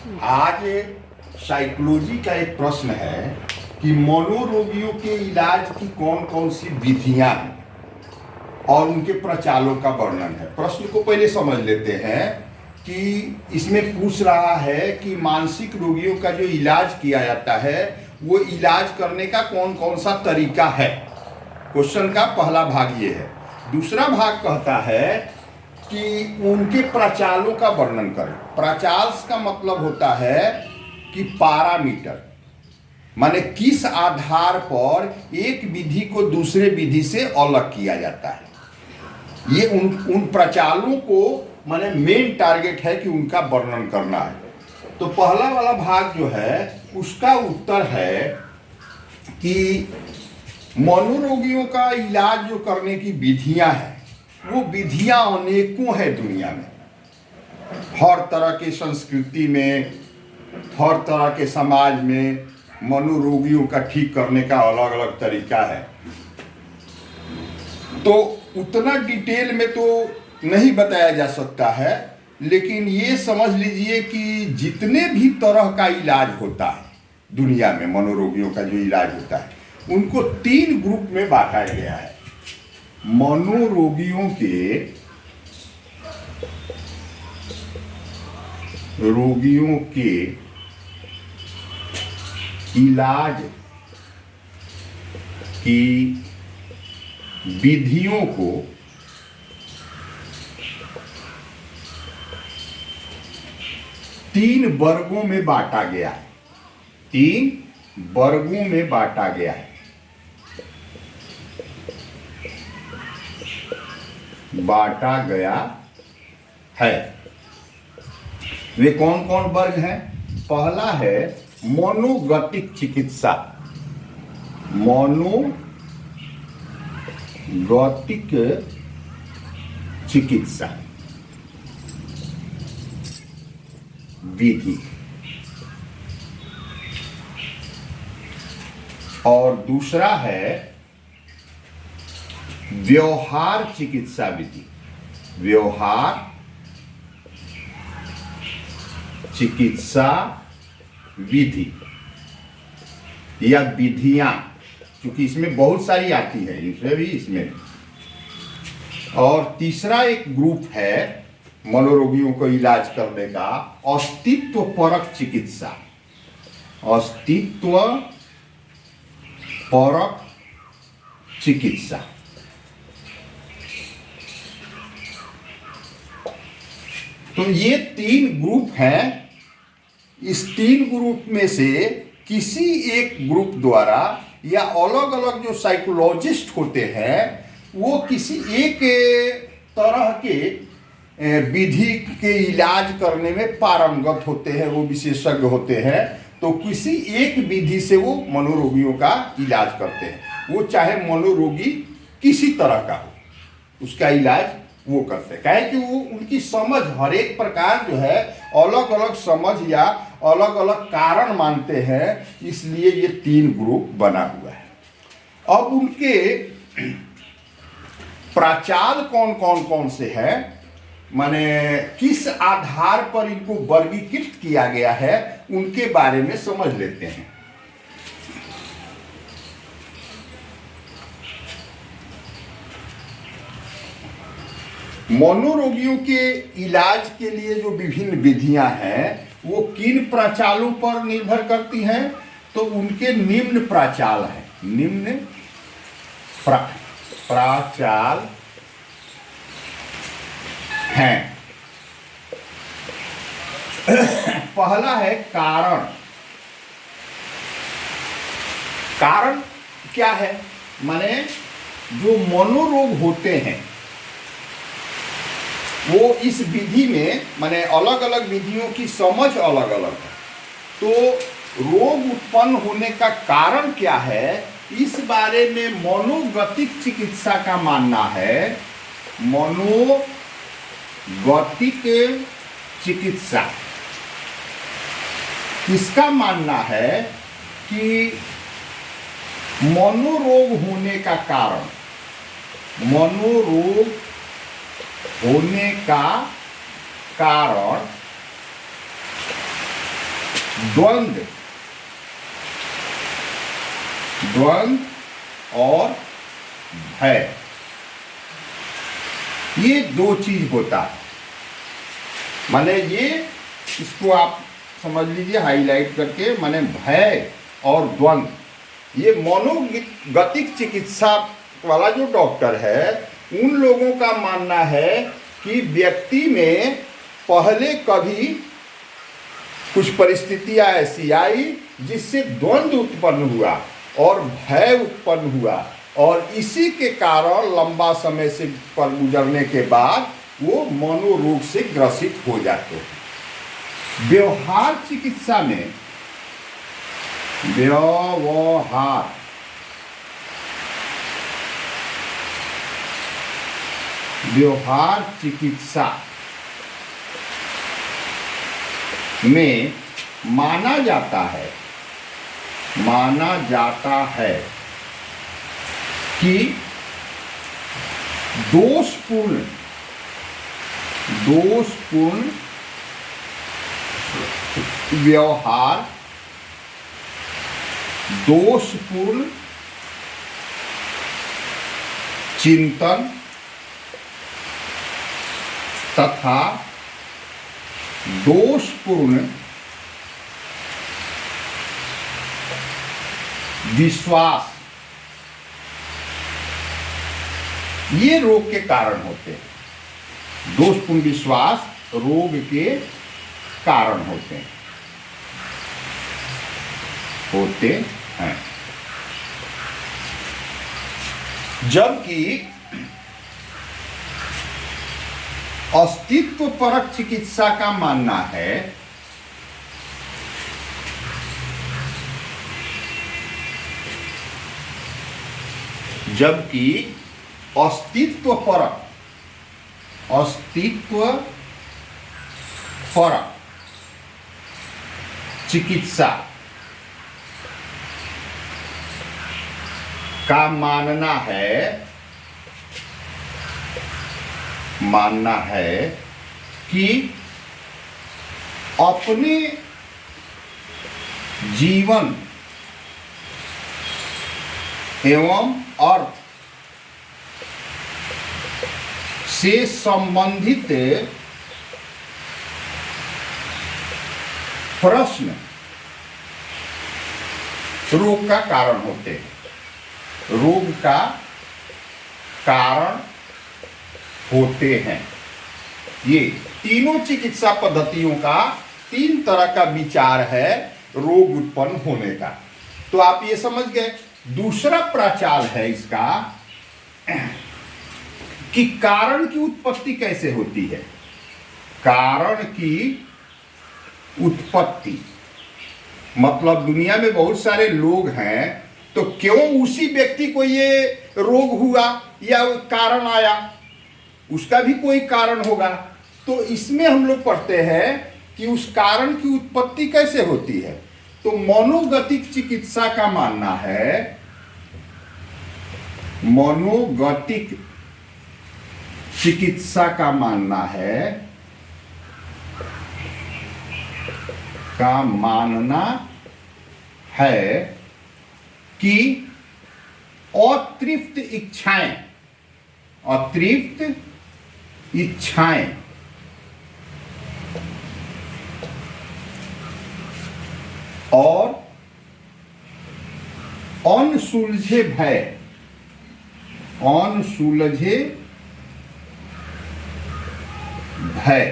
आज साइकोलॉजी का एक प्रश्न है कि मनोरोगियों के इलाज की कौन कौन सी विधियां हैं और उनके प्रचारों का वर्णन है। प्रश्न को पहले समझ लेते हैं कि इसमें पूछ रहा है कि मानसिक रोगियों का जो इलाज किया जाता है वो इलाज करने का कौन कौन सा तरीका है। क्वेश्चन का पहला भाग ये है। दूसरा भाग कहता है कि उनके प्रचारों का वर्णन करें। प्रचार का मतलब होता है कि पैरामीटर, माने किस आधार पर एक विधि को दूसरे विधि से अलग किया जाता है। ये उन प्रचारों को माने मेन टारगेट है कि उनका वर्णन करना है। तो पहला वाला भाग जो है उसका उत्तर है कि मनोरोगियों का इलाज जो करने की विधियां हैं वो विधियां अनेकों हैं दुनिया में। हर तरह के संस्कृति में, हर तरह के समाज में मनोरोगियों का ठीक करने का अलग अलग तरीका है। तो उतना डिटेल में तो नहीं बताया जा सकता है, लेकिन ये समझ लीजिए कि जितने भी तरह का इलाज होता है दुनिया में, मनोरोगियों का जो इलाज होता है उनको 3 ग्रुप में बांटा गया है। मनोरोगियों के इलाज की विधियों को 3 वर्गों में बांटा गया है। 3 वर्गों में बांटा गया है। वे कौन कौन वर्ग हैं? पहला है मनोगतिक चिकित्सा। मनोगतिक चिकित्सा विधि, और दूसरा है व्यवहार चिकित्सा विधि। व्यवहार चिकित्सा विधि या विधियां, क्योंकि इसमें बहुत सारी आती है, इसमें। और तीसरा एक ग्रुप है मनोरोगियों को इलाज करने का अस्तित्व परक चिकित्सा। अस्तित्व परक चिकित्सा। तो ये 3 ग्रुप हैं। इस 3 ग्रुप में से किसी एक ग्रुप द्वारा या अलग अलग जो साइकोलॉजिस्ट होते हैं वो किसी एक तरह के विधि के इलाज करने में पारंगत होते हैं, वो विशेषज्ञ होते हैं। तो किसी एक विधि से वो मनोरोगियों का इलाज करते हैं। वो चाहे मनोरोगी किसी तरह का हो, उसका इलाज वो करते हैं। कहे कि वो उनकी समझ हर एक प्रकार जो है अलग अलग समझ या अलग अलग कारण मानते हैं, इसलिए ये 3 ग्रुप बना हुआ है। अब उनके प्रचार कौन से हैं, माने किस आधार पर इनको वर्गीकृत किया गया है, उनके बारे में समझ लेते हैं। मनोरोगियों के इलाज के लिए जो विभिन्न विधियां हैं वो किन प्रचारों पर निर्भर करती हैं? तो उनके निम्न प्रचार हैं। निम्न प्रचार हैं। पहला है कारण। कारण क्या है? माने जो मनोरोग होते हैं वो इस विधि में, माने अलग अलग विधियों की समझ अलग अलग है। तो रोग उत्पन्न होने का कारण क्या है, इस बारे में मनोगतिक चिकित्सा का मानना है। मनोगतिक चिकित्सा इसका मानना है कि मनोरोग होने का कारण, मनोरोग होने का कारण द्वंद्व और भय, ये दो चीज होता है। माने ये, इसको आप समझ लीजिए हाईलाइट करके, माने भय और द्वंद्व, ये मनोगतिक चिकित्सा वाला जो डॉक्टर है, उन लोगों का मानना है कि व्यक्ति में पहले कभी कुछ परिस्थितियां ऐसी आई जिससे द्वंद्व उत्पन्न हुआ और भय उत्पन्न हुआ, और इसी के कारण लंबा समय से पर गुजरने के बाद वो मनोरोग से ग्रसित हो जाते हैं। व्यवहार चिकित्सा में, व्यवहार चिकित्सा में माना जाता है कि दोषपूर्ण व्यवहार, दोषपूर्ण चिंतन तथा दोषपूर्ण विश्वास, ये रोग के कारण होते हैं। दोषपूर्ण विश्वास रोग के कारण होते हैं। जबकि अस्तित्वपरक चिकित्सा का मानना है अस्तित्वपरक चिकित्सा का मानना है कि अपने जीवन एवं अर्थ से संबंधित प्रश्न रोग का कारण होते हैं। रोग का कारण होते हैं। ये तीनों चिकित्सा पद्धतियों का 3 तरह का विचार है रोग उत्पन्न होने का। तो आप ये समझ गए। दूसरा प्रचार है इसका कि कारण की उत्पत्ति कैसे होती है। कारण की उत्पत्ति मतलब दुनिया में बहुत सारे लोग हैं, तो क्यों उसी व्यक्ति को ये रोग हुआ या कारण आया, उसका भी कोई कारण होगा। तो इसमें हम लोग पढ़ते हैं कि उस कारण की उत्पत्ति कैसे होती है। तो मनोगतिक चिकित्सा का मानना है, मनोगतिक चिकित्सा का मानना है कि अतृप्त इच्छाएं और अनसुलझे भय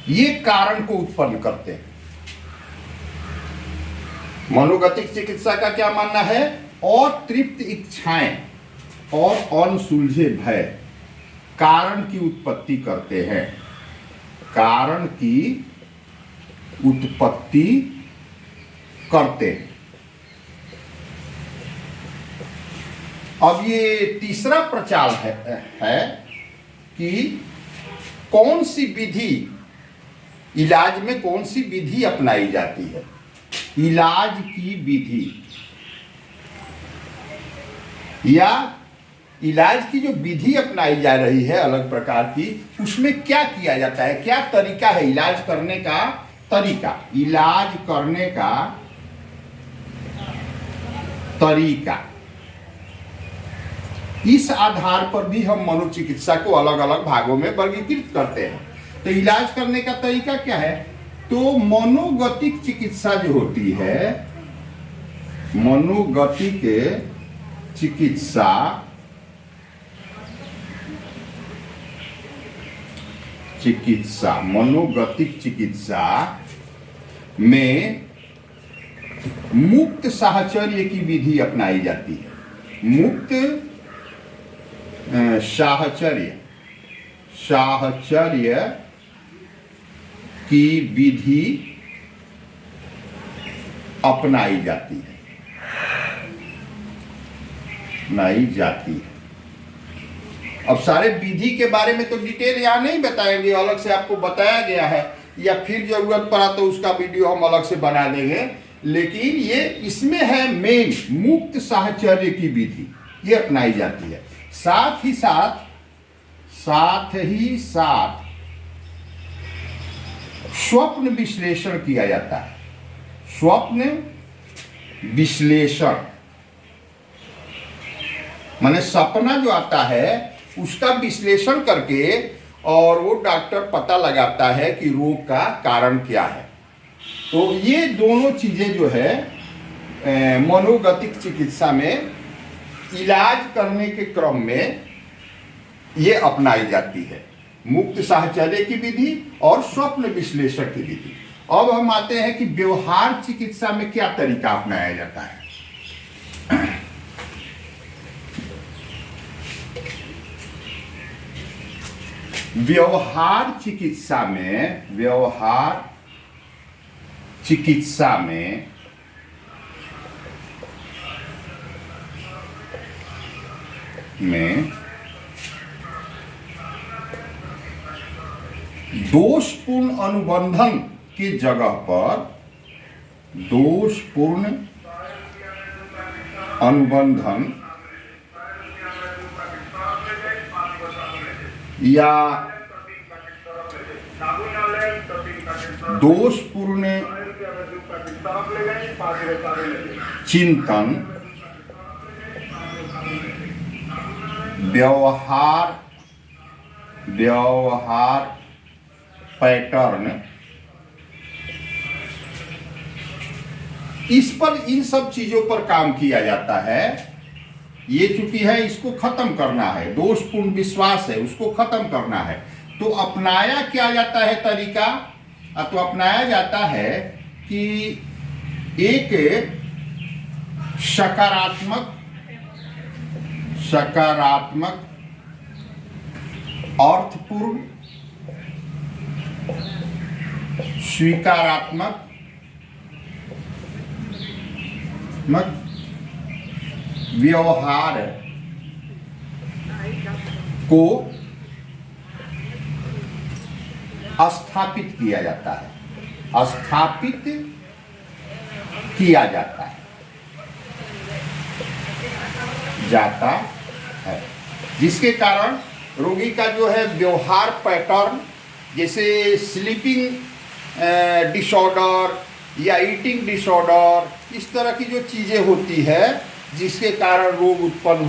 ये कारण को उत्पन्न करते हैं। मनोगतिक चिकित्सा का क्या मानना है, अतृप्त इच्छाएं और अनसुलझे भय कारण की उत्पत्ति करते हैं, कारण की उत्पत्ति करते हैं। अब ये तीसरा प्रचार है कि कौन सी विधि, इलाज में कौन सी विधि अपनाई जाती है। इलाज की विधि या इलाज की जो विधि अपनाई जा रही है अलग प्रकार की, उसमें क्या किया जाता है, क्या तरीका है इलाज करने का, तरीका, इलाज करने का तरीका, इस आधार पर भी हम मनोचिकित्सा को अलग अलग भागों में वर्गीकृत करते हैं। तो इलाज करने का तरीका क्या है? तो मनोगतिक चिकित्सा जो होती है, मनोगतिक चिकित्सा मनोगतिक चिकित्सा में मुक्त साहचर्य की विधि अपनाई जाती है। मुक्त साहचर्य की विधि अपनाई जाती है। अब सारे विधि के बारे में तो डिटेल यहाँ नहीं बताएंगे, अलग से आपको बताया गया है, या फिर जरूरत पड़ा तो उसका वीडियो हम अलग से बना देंगे। लेकिन ये इसमें है मेन मुक्त साहचर्य की विधि, ये अपनाई जाती है। साथ ही साथ स्वप्न विश्लेषण किया जाता है। स्वप्न विश्लेषण माने सपना जो आता है उसका विश्लेषण करके और वो डॉक्टर पता लगाता है कि रोग का कारण क्या है। तो ये दोनों चीजें जो है मनोगतिक चिकित्सा में इलाज करने के क्रम में ये अपनाई जाती है, मुक्त साहचर्य की विधि और स्वप्न विश्लेषण की विधि। अब हम आते हैं कि व्यवहार चिकित्सा में क्या तरीका अपनाया जाता है। व्यवहार चिकित्सा में दोषपूर्ण अनुबंधन की जगह पर दोषपूर्ण अनुबंधन या दोषपूर्ण चिंतन, व्यवहार पैटर्न, इस पर इन सब चीजों पर काम किया जाता है। ये चूंकि है इसको खत्म करना है, दोषपूर्ण विश्वास है उसको खत्म करना है। तो अपनाया क्या जाता है तरीका? तो अपनाया जाता है कि एक सकारात्मक अर्थपूर्ण स्वीकारात्मक व्यवहार को स्थापित किया जाता है, स्थापित किया जाता है, जिसके कारण रोगी का जो है व्यवहार पैटर्न, जैसे स्लीपिंग डिसऑर्डर या ईटिंग डिसऑर्डर, इस तरह की जो चीज़ें होती है जिसके कारण रोग उत्पन्न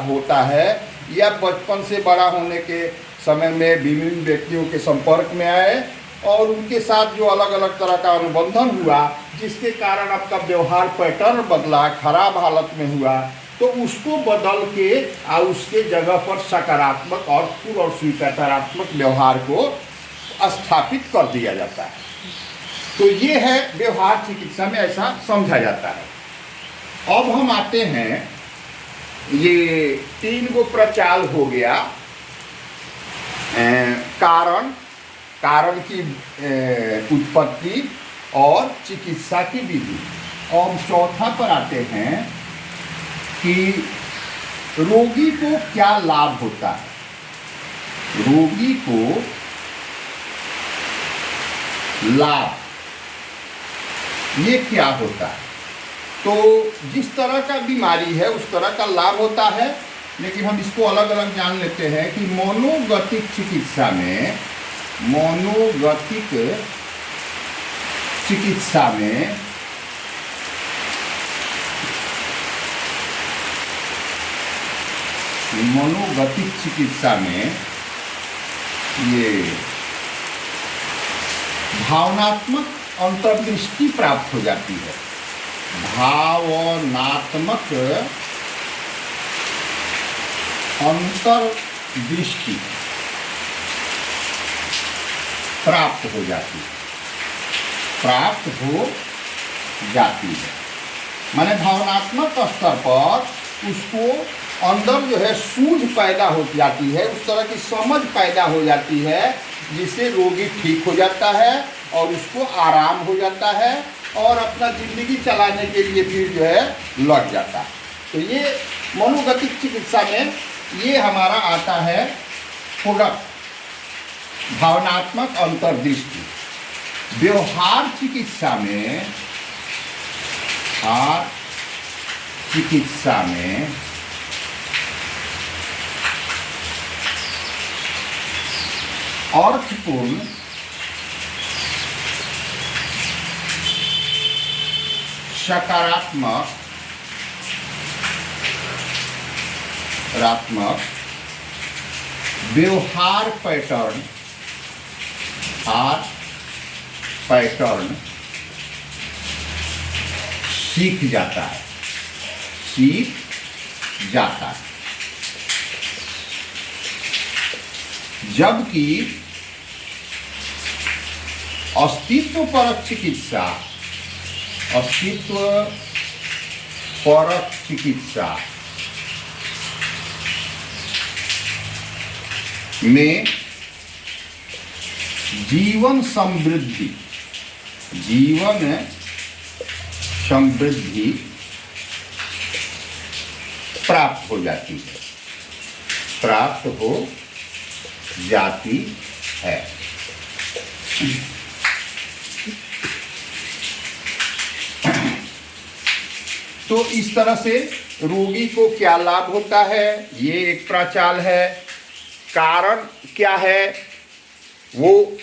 होता है, या बचपन से बड़ा होने के समय में विभिन्न व्यक्तियों के संपर्क में आए और उनके साथ जो अलग अलग तरह का अनुबंधन हुआ जिसके कारण आपका व्यवहार पैटर्न बदला, खराब हालत में हुआ, तो उसको बदल के उसके जगह पर सकारात्मक अर्थपूर्ण और स्वीकारात्मक व्यवहार को स्थापित कर दिया जाता है। तो ये है व्यवहार चिकित्सा में ऐसा समझा जाता है। अब हम आते हैं, ये 3 गो प्रचाल हो गया, कारण की उत्पत्ति और चिकित्सा की विधि। और चौथा पर आते हैं कि रोगी को क्या लाभ होता है, रोगी को लाभ ये क्या होता है। तो जिस तरह का बीमारी है उस तरह का लाभ होता है, लेकिन हम इसको अलग अलग जान लेते हैं कि मनोगतिक चिकित्सा में मनोगतिक चिकित्सा में मनोगतिक चिकित्सा में ये भावनात्मक अंतर्दृष्टि प्राप्त हो जाती है। भावनात्मक अंतर्दृष्टि प्राप्त हो जाती है। माने भावनात्मक स्तर पर उसको अंदर जो है सूझ पैदा हो जाती है, उस तरह की समझ पैदा हो जाती है जिससे रोगी ठीक हो जाता है और उसको आराम हो जाता है और अपना जिंदगी चलाने के लिए फिर जो है लौट जाता है। तो ये मनोगतिक चिकित्सा में ये हमारा आता है प्रोडक्ट, भावनात्मक अंतर्दृष्टि। व्यवहार चिकित्सा में अर्थपूर्ण सकारात्मक व्यवहार पैटर्न सीख जाता है। जबकि अस्तित्वपरक चिकित्सा में जीवन समृद्धि प्राप्त हो जाती है। तो इस तरह से रोगी को क्या लाभ होता है, ये एक प्रचाल है। कारण क्या है, वो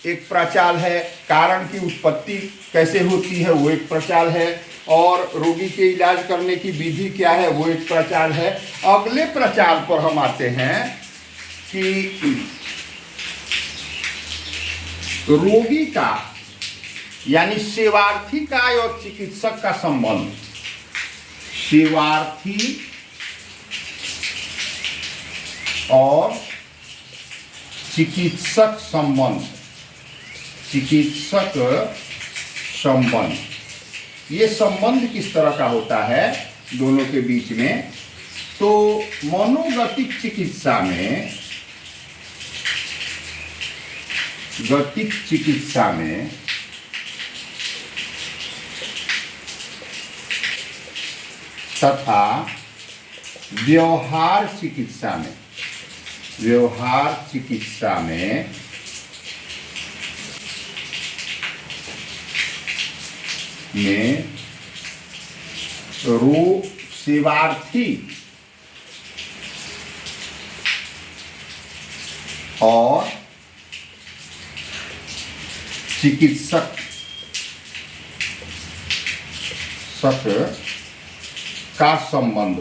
एक प्रचाल है। कारण की उत्पत्ति कैसे होती है, वो एक प्रचाल है। और रोगी के इलाज करने की विधि क्या है, वो एक प्रचाल है। अगले प्रचाल पर हम आते हैं कि रोगी का यानी सेवार्थी का और चिकित्सक का संबंध। सेवार्थी और चिकित्सक संबंध, ये संबंध किस तरह का होता है दोनों के बीच में। तो मनोगतिक चिकित्सा में तथा व्यवहार चिकित्सा में सेवार्थी और चिकित्सक का संबंध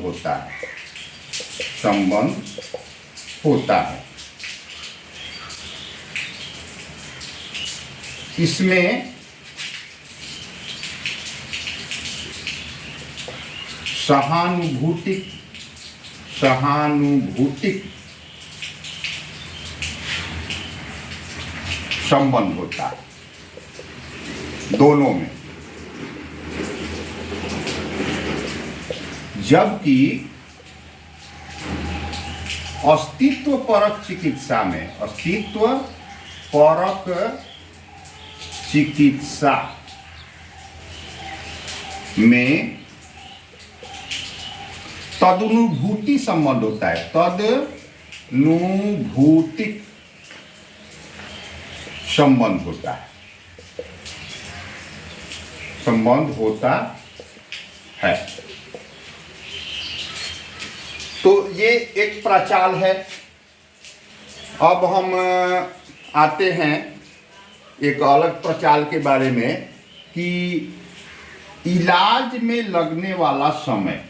होता है। इसमें सहानुभूतिक संबंध होता है दोनों में। जबकि अस्तित्वपरक चिकित्सा में तदनुभूति संबंध होता है। तदनुभूतिक संबंध होता है। तो ये एक प्रचाल है। अब हम आते हैं एक अलग प्रचाल के बारे में कि इलाज में लगने वाला समय,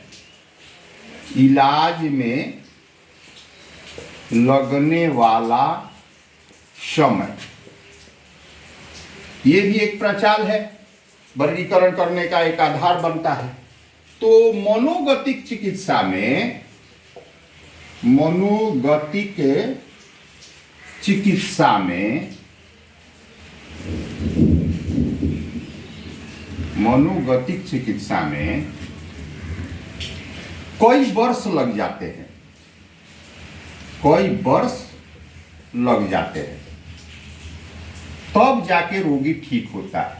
इलाज में लगने वाला समय, ये भी एक प्रचाल है, वर्गीकरण करने का एक आधार बनता है। तो मनोगतिक चिकित्सा में, मनोगतिक चिकित्सा में, मनोगतिक चिकित्सा में कई वर्ष लग जाते हैं, कई वर्ष लग जाते हैं, तब जाके रोगी ठीक होता है।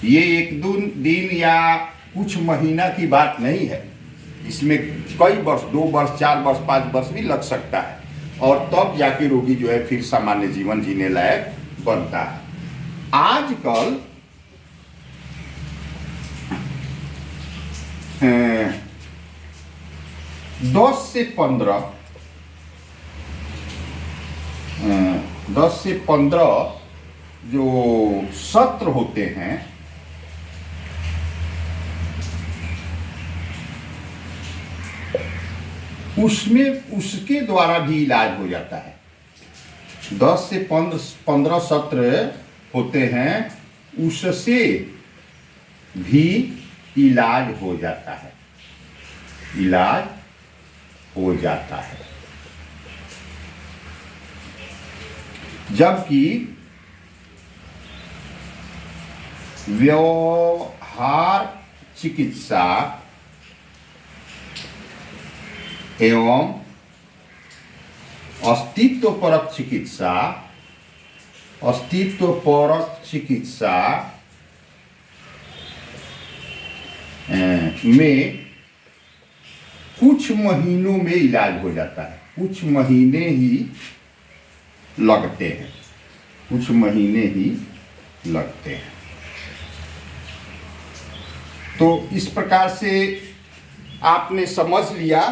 ये एक दो दिन या कुछ महीना की बात नहीं है, इसमें कई वर्ष, 2 वर्ष, 4 वर्ष, 5 वर्ष भी लग सकता है, और तब जाके रोगी जो है फिर सामान्य जीवन जीने लायक बनता है। आजकल 10 से 15 जो सत्र होते हैं, उसमें उसके द्वारा भी इलाज हो जाता है। 10 से 15 सत्र होते हैं, उससे भी इलाज हो जाता है, इलाज हो जाता है। जबकि व्यवहार चिकित्सा एवं अस्तित्वपरक चिकित्सा, अस्तित्वपरक चिकित्सा में कुछ महीनों में इलाज हो जाता है, कुछ महीने ही लगते हैं, कुछ महीने ही लगते हैं। तो इस प्रकार से आपने समझ लिया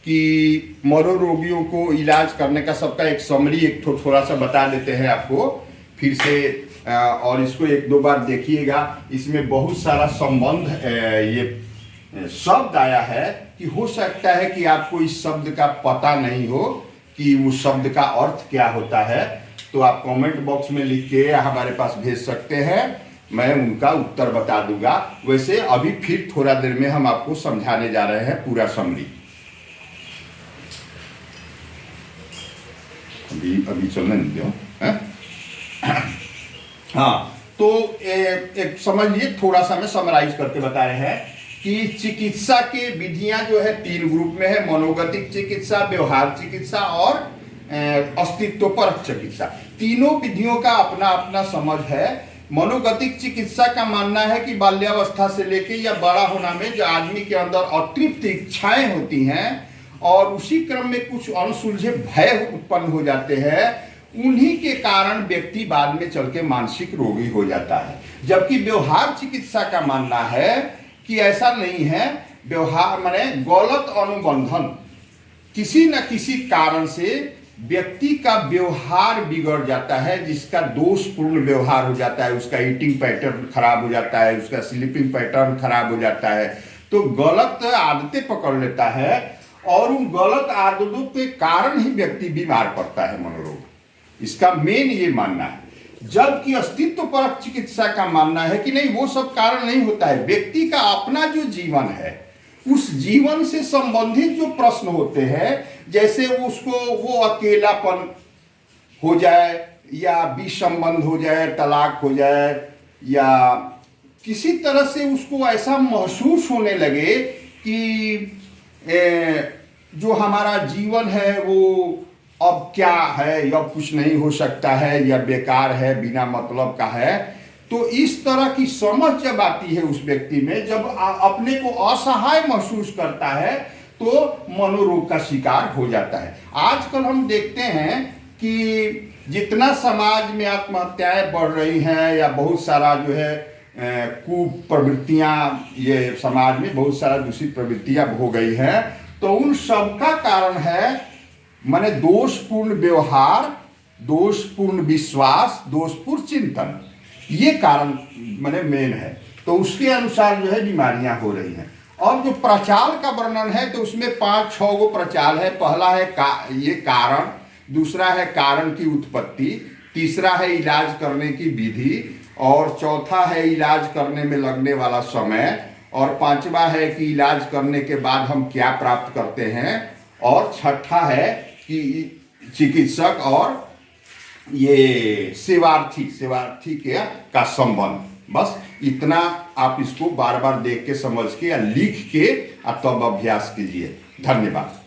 कि मनोरोगियों को इलाज करने का सबका एक समरी, एक थोड़ा सा बता देते हैं आपको फिर से, और इसको 1-2 बार देखिएगा। इसमें बहुत सारा संबंध, ये शब्द आया है कि हो सकता है कि आपको इस शब्द का पता नहीं हो कि उस शब्द का अर्थ क्या होता है, तो आप कमेंट बॉक्स में लिख के हमारे पास भेज सकते हैं, मैं उनका उत्तर बता दूंगा। वैसे अभी फिर थोड़ा देर में हम आपको समझाने जा रहे हैं पूरा समरी। अभी चलने नहीं दो। हाँ, तो एक समझ लिए, थोड़ा सा मैं समराइज करके बता रहे हैं कि चिकित्सा के विधियां जो है 3 ग्रुप में है, मनोगतिक चिकित्सा, व्यवहार चिकित्सा और अस्तित्वपरक चिकित्सा। तीनों विधियों का अपना अपना समझ है। मनोगतिक चिकित्सा का मानना है कि बाल्यावस्था से लेके या बड़ा होना में जो आदमी के अंदर अतृप्त इच्छाएं होती हैं और उसी क्रम में कुछ अनसुलझे भय उत्पन्न हो जाते हैं, उन्हीं के कारण व्यक्ति बाद में चल के मानसिक रोगी हो जाता है। जबकि व्यवहार चिकित्सा का मानना है कि ऐसा नहीं है। व्यवहार माने गलत अनुबंधन, किसी न किसी कारण से व्यक्ति का व्यवहार बिगड़ जाता है, जिसका दोषपूर्ण व्यवहार हो जाता है, उसका ईटिंग पैटर्न खराब हो जाता है, उसका स्लीपिंग पैटर्न खराब हो जाता है, तो गलत आदतें पकड़ लेता है और उन गलत आदतों के कारण ही व्यक्ति बीमार पड़ता है, मनोरोग। इसका मेन ये मानना है। जबकि अस्तित्वपरक चिकित्सा का मानना है कि नहीं, वो सब कारण नहीं होता है, व्यक्ति का अपना जो जीवन है उस जीवन से संबंधित जो प्रश्न होते हैं, जैसे उसको वो अकेलापन हो जाए या विसंबंध हो जाए, तलाक हो जाए, या किसी तरह से उसको ऐसा महसूस होने लगे कि जो हमारा जीवन है वो अब क्या है, या कुछ नहीं हो सकता है, या बेकार है, बिना मतलब का है। तो इस तरह की समझ जब आती है उस व्यक्ति में, जब अपने को असहाय महसूस करता है, तो मनोरोग का शिकार हो जाता है। आजकल हम देखते हैं कि जितना समाज में आत्महत्याएं बढ़ रही हैं या बहुत सारा जो है कुप्रवृत्तियां, ये समाज में बहुत सारा दूषित प्रवृत्तियां हो गई हैं, तो उन सब का कारण है माने दोषपूर्ण व्यवहार, दोषपूर्ण विश्वास, दोषपूर्ण चिंतन। ये कारण माने मेन है। तो उसके अनुसार जो है बीमारियां हो रही हैं। और जो प्रचाल का वर्णन है तो उसमें 5-6 गो प्रचाल है। पहला है ये कारण, दूसरा है कारण की उत्पत्ति, तीसरा है इलाज करने की विधि, और चौथा है इलाज करने में लगने वाला समय, और पांचवा है कि इलाज करने के बाद हम क्या प्राप्त करते हैं, और छठा है कि चिकित्सक और ये सेवार्थी का संबंध। बस इतना आप इसको बार बार देख के समझ के या लिख के तब अभ्यास कीजिए। धन्यवाद।